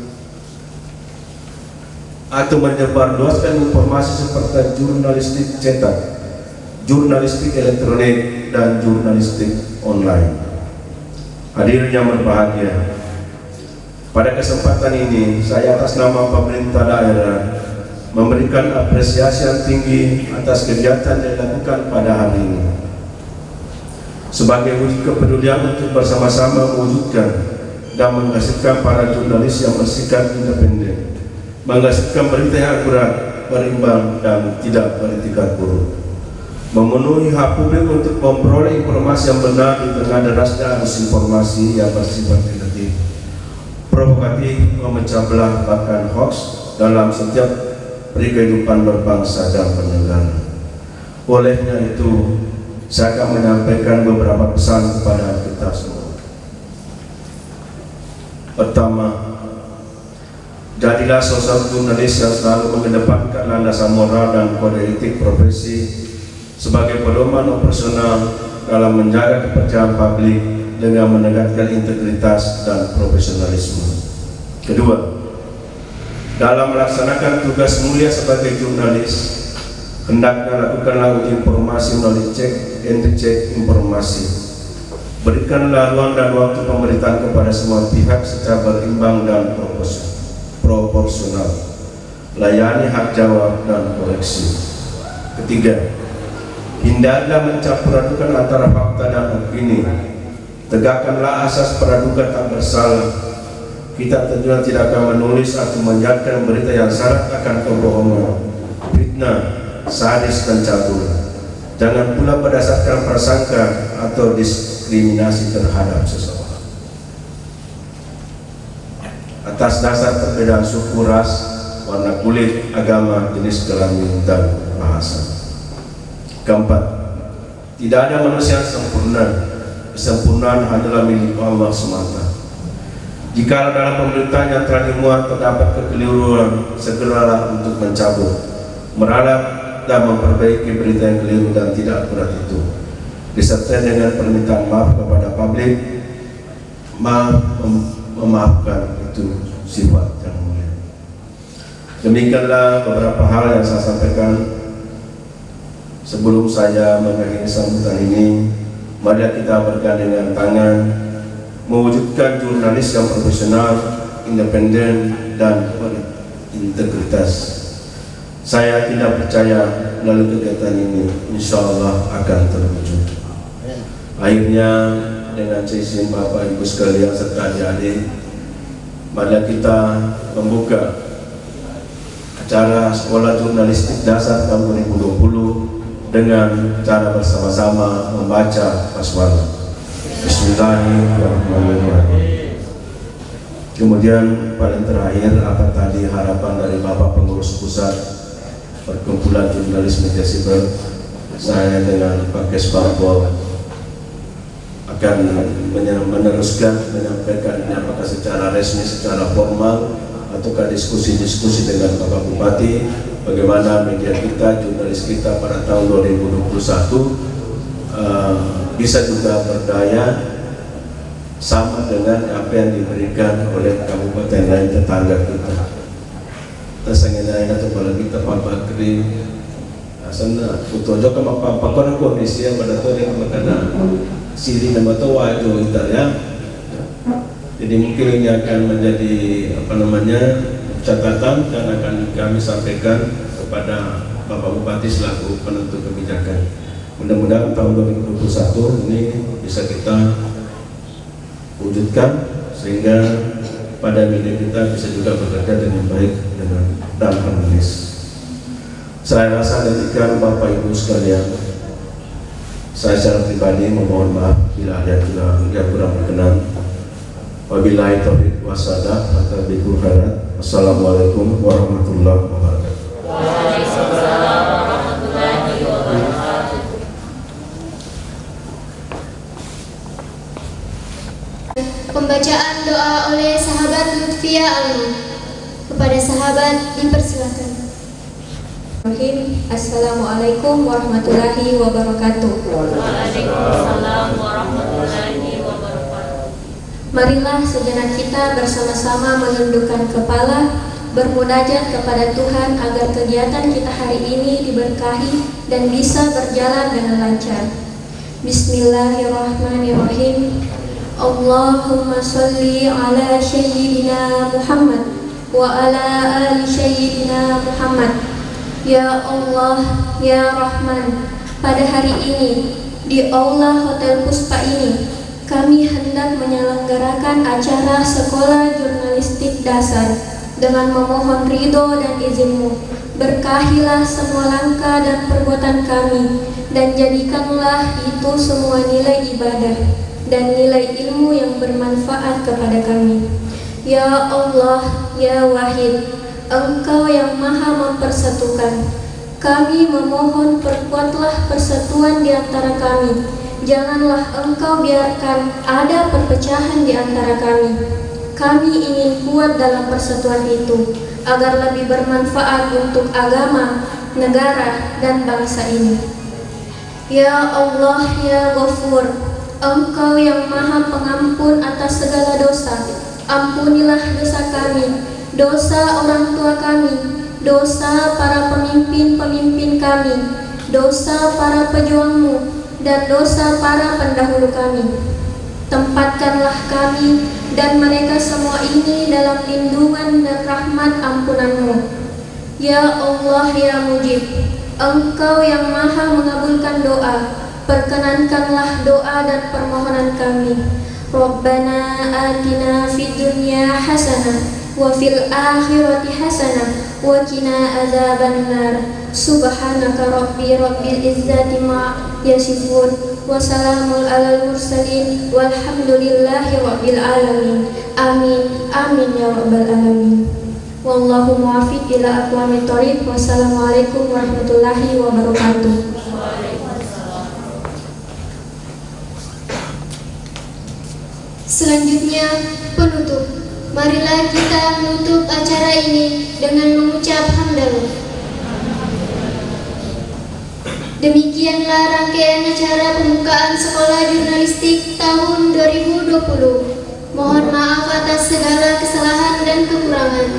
atau menyebarluaskan informasi seperti jurnalistik cetak, jurnalistik elektronik, dan jurnalistik online. Hadirin yang berbahagia, pada kesempatan ini saya atas nama pemerintah daerah memberikan apresiasi yang tinggi atas kegiatan yang dilakukan pada hari ini sebagai wujud kepedulian untuk bersama-sama mewujudkan dan menghasilkan para jurnalis yang bersikap independen, menghasilkan berita yang akurat, berimbang, dan tidak beretikat buruk, memenuhi hak publik untuk memperoleh informasi yang benar di tengah derasnya arus informasi yang bersifat negatif, provokatif, memecah belah, bahkan hoax dalam setiap kehidupan berbangsa dan bernegara. Olehnya itu, saya akan menyampaikan beberapa pesan kepada kita semua. Pertama, jadilah sosok jurnalis yang selalu mengedepankan landasan moral dan kode etik profesi sebagai pedoman operasional dalam menjaga kepercayaan publik dengan menegakkan integritas dan profesionalisme. Kedua, dalam melaksanakan tugas mulia sebagai jurnalis, hendaknya lakukanlah uji informasi melalui cek and recheck informasi. Berikanlah ruang dan waktu pemberitaan kepada semua pihak secara berimbang dan proporsional. Layani hak jawab dan koreksi. Ketiga, hindarilah mencampur adukan antara fakta dan opini. Tegakkanlah asas praduga tak bersalah. Kita tentunya tidak akan menulis atau menyiarkan berita yang syarat akan kebohongan, fitnah, sadis, dan cabul. Jangan pula berdasarkan prasangka atau diskriminasi terhadap seseorang atas dasar perbedaan suku, ras, warna kulit, agama, jenis kelamin, dan bahasa. Keempat, tidak ada manusia yang sempurna. Kesempurnaan adalah milik Allah semata. Jika dalam pemberitaan yang telah dimuat terdapat kekeliruan, segeralah untuk mencabut, meralat, dan memperbaiki berita yang keliru dan tidak akurat itu, disertai dengan permintaan maaf kepada publik. Memaafkan itu sifat yang mulia. Demikianlah beberapa hal yang saya sampaikan sebelum saya mengakhiri sambutan ini. Mari kita bergandengan tangan mewujudkan jurnalis yang profesional, independen, dan berintegritas. Saya tidak percaya melalui kegiatan ini insya Allah akan terwujud. Akhirnya, dengan izin Bapak Ibu sekalian serta adik-adik, mari kita membuka acara Sekolah Jurnalistik Dasar tahun 2020 dengan cara bersama-sama membaca basmalah. Bismillahirrahmanirrahim. Kemudian paling terakhir, apa tadi harapan dari Bapak Pengurus Pusat Perkumpulan Jurnalis Media Sipil, saya dengan Pak Kesbangpol akan meneruskan menyampaikan ini apakah secara resmi, secara formal, ataukah diskusi-diskusi dengan Bapak Bupati bagaimana media kita, jurnalis kita pada tahun 2021 bisa juga berdaya sama dengan apa yang diberikan oleh kabupaten lain tetangga kita. Tersangin lain atau kalau kita Pak Bakri Asana utojo ka mapapakon kondisi yang pada tuh yang makana siri nama tuh wajah Italia. Jadi mungkin ini akan menjadi catatan dan akan kami sampaikan kepada Bapak Bupati selaku penentu kebijakan. Mudah-mudahan tahun 2021 ini bisa kita wujudkan sehingga pada media kita bisa juga bekerja dengan baik dan harmonis. Saya rasa ketika Bapak Ibu sekalian, saya secara pribadi memohon maaf bila ada yang kurang berkenan. Wabillahi taufiq wasadah atau bikul khairat. Wassalamualaikum warahmatullahi wabarakatuh. Waalaikumsalam warahmatullahi wabarakatuh. Pembacaan doa oleh sahabat Lutfia Alma. Kepada sahabat dipersilakan. Assalamualaikum warahmatullahi wabarakatuh. Waalaikumsalam warahmatullahi wabarakatuh. Marilah sejenak kita bersama-sama menundukkan kepala, bermunajat kepada Tuhan agar kegiatan kita hari ini diberkahi dan bisa berjalan dengan lancar. Bismillahirrahmanirrahim. Allahumma sholli ala sayyidina Muhammad wa ala ali sayyidina Muhammad. Ya Allah, Ya Rahman, pada hari ini di Aula Hotel Puspa ini kami hendak menyelenggarakan acara Sekolah Jurnalistik Dasar dengan memohon ridho dan izin-Mu. Berkahilah semua langkah dan perbuatan kami dan jadikanlah itu semua nilai ibadah dan nilai ilmu yang bermanfaat kepada kami. Ya Allah, Ya Wahid, Engkau yang maha mempersatukan. Kami memohon perkuatlah persatuan di antara kami. Janganlah Engkau biarkan ada perpecahan di antara kami. Kami ingin kuat dalam persatuan itu, agar lebih bermanfaat untuk agama, negara, dan bangsa ini. Ya Allah, Ya Ghafur, Engkau yang maha pengampun atas segala dosa. Ampunilah dosa kami, dosa orang tua kami, dosa para pemimpin-pemimpin kami, dosa para pejuang-Mu, dan dosa para pendahulu kami. Tempatkanlah kami dan mereka semua ini dalam lindungan dan rahmat ampunan-Mu. Ya Allah, Ya Mujib, Engkau yang maha mengabulkan doa, perkenankanlah doa dan permohonan kami. Rabbana atina fid dunya hasanah wa fil akhirati hasanah wa qina adzabannar. Subhanaka rabbil izzati ma yasifun wa salamun alal mursalin walhamdulillahi rabbil alamin. Amin amin ya rabbal alamin. Wallahu muwaffiq ila aqwamit thoriq. Wassalamualaikum warahmatullahi wabarakatuh. Selanjutnya penutup. Marilah kita menutup acara ini dengan mengucap hamdalah. Demikianlah rangkaian acara pembukaan Sekolah Jurnalistik tahun 2020. Mohon maaf atas segala kesalahan dan kekurangan.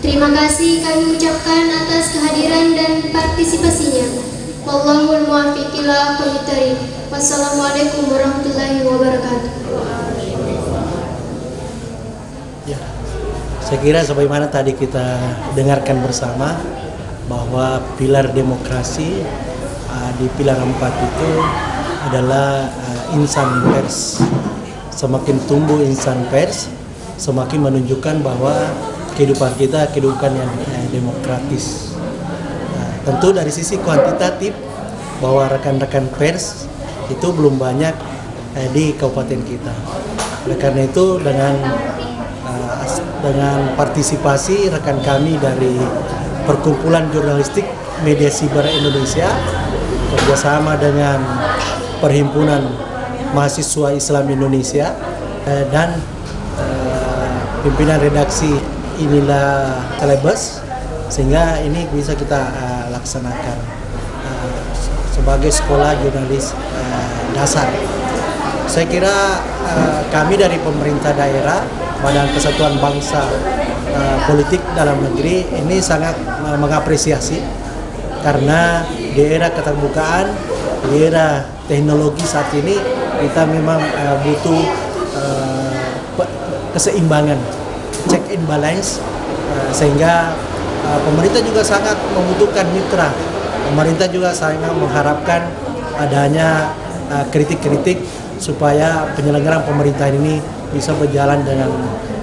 Terima kasih kami ucapkan atas kehadiran dan partisipasinya. Wallahul muwaffiq ila aqwamit thoriq. Wassalamualaikum warahmatullahi wabarakatuh. Saya kira sebagaimana tadi kita dengarkan bersama bahwa pilar demokrasi di pilar 4 itu adalah insan pers. Semakin tumbuh insan pers, semakin menunjukkan bahwa kehidupan kita kehidupan yang demokratis. Tentu dari sisi kuantitatif bahwa rekan-rekan pers itu belum banyak di kabupaten kita. Oleh karena itu dengan partisipasi rekan kami dari Perkumpulan Jurnalistik Media Siber Indonesia kerjasama dengan Perhimpunan Mahasiswa Islam Indonesia dan pimpinan redaksi Inilah Telebes, sehingga ini bisa kita laksanakan sebagai sekolah jurnalis dasar. Saya kira kami dari pemerintah daerah, Badan Persatuan Bangsa Politik Dalam Negeri ini sangat mengapresiasi karena di era keterbukaan, di era teknologi saat ini kita memang butuh keseimbangan, check and balance, sehingga pemerintah juga sangat membutuhkan mitra. Pemerintah juga sangat mengharapkan adanya kritik-kritik supaya penyelenggaraan pemerintahan ini bisa berjalan dengan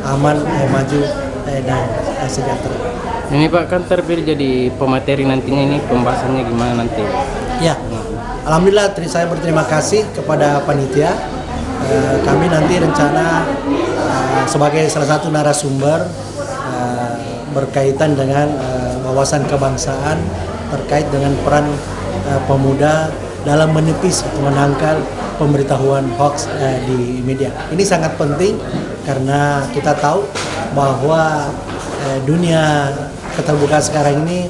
aman, maju, dan sejahtera. Ini Pak, kan terpilih jadi pemateri nantinya, ini pembahasannya gimana nanti? Ya, alhamdulillah saya berterima kasih kepada panitia. Kami nanti rencana sebagai salah satu narasumber berkaitan dengan wawasan kebangsaan terkait dengan peran pemuda dalam menepis atau menangkal pemberitahuan hoax di media. Ini sangat penting karena kita tahu bahwa dunia keterbukaan sekarang ini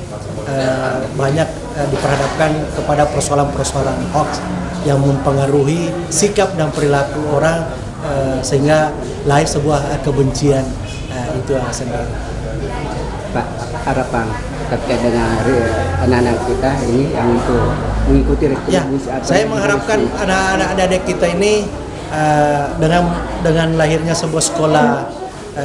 banyak diperhadapkan kepada persoalan-persoalan hoax yang mempengaruhi sikap dan perilaku orang sehingga lahir sebuah kebencian. Itu sendiri. Pak, harapan terkait dengan anak-anak kita ini yang untuk mengikuti rekomendasi. Ya, saya mengharapkan anak-anak adik kita ini dengan lahirnya sebuah sekolah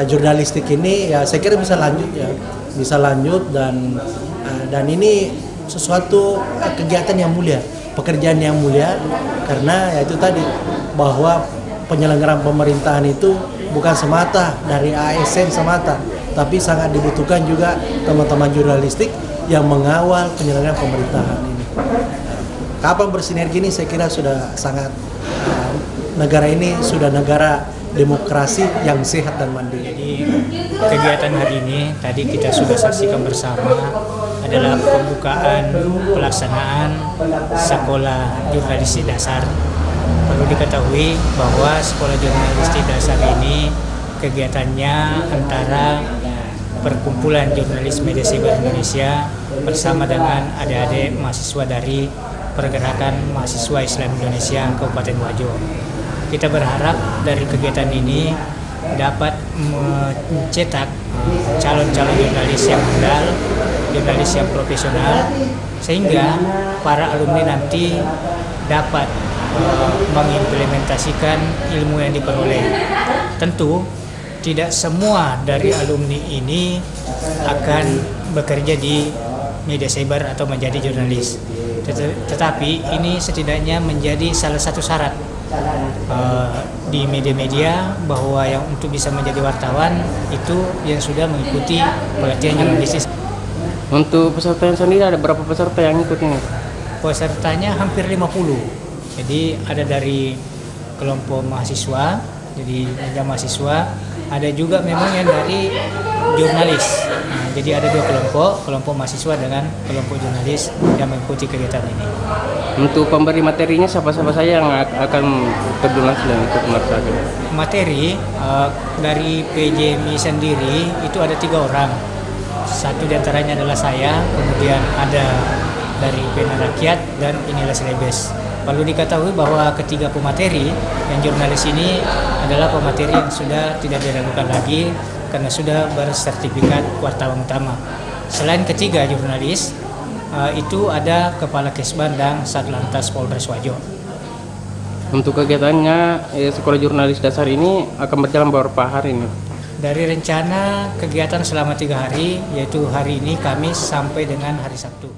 jurnalistik ini, ya saya kira bisa lanjut dan ini sesuatu kegiatan yang mulia, pekerjaan yang mulia, karena ya itu tadi bahwa penyelenggaraan pemerintahan itu bukan semata dari ASN semata, tapi sangat dibutuhkan juga teman-teman jurnalistik yang mengawal penyelenggaraan pemerintahan ini. Kapan bersinergi ini saya kira sudah sangat negara ini sudah negara demokrasi yang sehat dan mandiri. Jadi kegiatan hari ini tadi kita sudah saksikan bersama adalah pembukaan pelaksanaan sekolah jurnalistik dasar. Perlu diketahui bahwa sekolah jurnalistik dasar ini kegiatannya antara Perkumpulan Jurnalis Media Cyber Indonesia bersama dengan adik-adik mahasiswa dari Pergerakan Mahasiswa Islam Indonesia Kabupaten Wajo. Kita berharap dari kegiatan ini dapat mencetak calon-calon jurnalis yang handal, jurnalis yang profesional, sehingga para alumni nanti dapat mengimplementasikan ilmu yang diperoleh. Tentu tidak semua dari alumni ini akan bekerja di media cyber atau menjadi jurnalis, tetapi ini setidaknya menjadi salah satu syarat di media-media bahwa yang untuk bisa menjadi wartawan itu yang sudah mengikuti pelatihan jurnalistik. Untuk peserta yang sendiri ada berapa peserta yang ikut ini? Pesertanya hampir 50. Jadi ada dari kelompok mahasiswa, jadi mahasiswa, ada juga memang yang dari jurnalis. Nah, jadi ada dua kelompok mahasiswa dengan kelompok jurnalis yang mengikuti kegiatan ini. Untuk pemberi materinya siapa-siapa saja yang akan terjun langsung ikut materi dari PJMI sendiri itu ada 3 orang. Satu diantaranya adalah saya, kemudian ada dari Pena Rakyat dan Inilah Selebes. Perlu diketahui bahwa ketiga pemateri yang jurnalis ini adalah pemateri yang sudah tidak diragukan lagi karena sudah bersertifikat wartawan utama. Selain ketiga jurnalis, itu ada Kepala Kesban dan Satlantas Polres Wajo. Untuk kegiatannya sekolah jurnalis dasar ini akan berjalan beberapa hari ini? Dari rencana kegiatan selama 3 hari, yaitu hari ini Kamis sampai dengan hari Sabtu.